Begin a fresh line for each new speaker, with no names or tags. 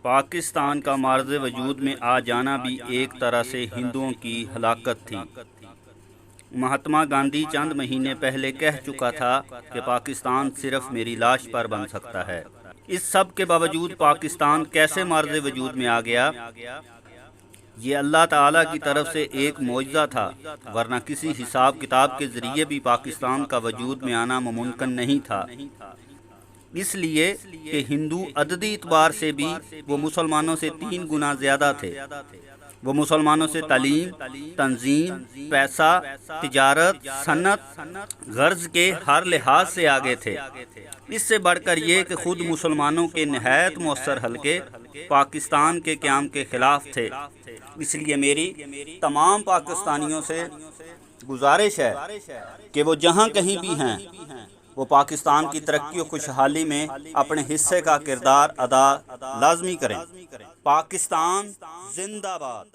پاکستان کا معرض وجود میں آ جانا بھی ایک طرح سے ہندوؤں کی ہلاکت تھی۔ مہاتما گاندھی چند مہینے پہلے کہہ چکا تھا کہ پاکستان صرف میری لاش پر بن سکتا ہے۔ اس سب کے باوجود پاکستان کیسے معرض وجود میں آ گیا؟ یہ اللہ تعالیٰ کی طرف سے ایک معجزہ تھا، ورنہ کسی حساب کتاب کے ذریعے بھی پاکستان کا وجود میں آنا ممکن نہیں تھا۔ اس لیے کہ ہندو عددی اعتبار سے بھی وہ مسلمانوں سے 3 گنا زیادہ تھے۔ وہ مسلمانوں سے تعلیم، تنظیم، پیسہ، تجارت، صنعت، غرض کے ہر لحاظ سے آگے تھے۔ اس سے بڑھ کر یہ کہ خود مسلمانوں کے نہایت مؤثر حلقے پاکستان کے قیام کے خلاف تھے۔ اس لیے میری تمام پاکستانیوں سے گزارش ہے کہ وہ جہاں کہیں بھی ہیں، وہ پاکستان کی ترقی و خوشحالی میں اپنے حصے کا کردار ادا لازمی کریں۔ پاکستان زندہ باد۔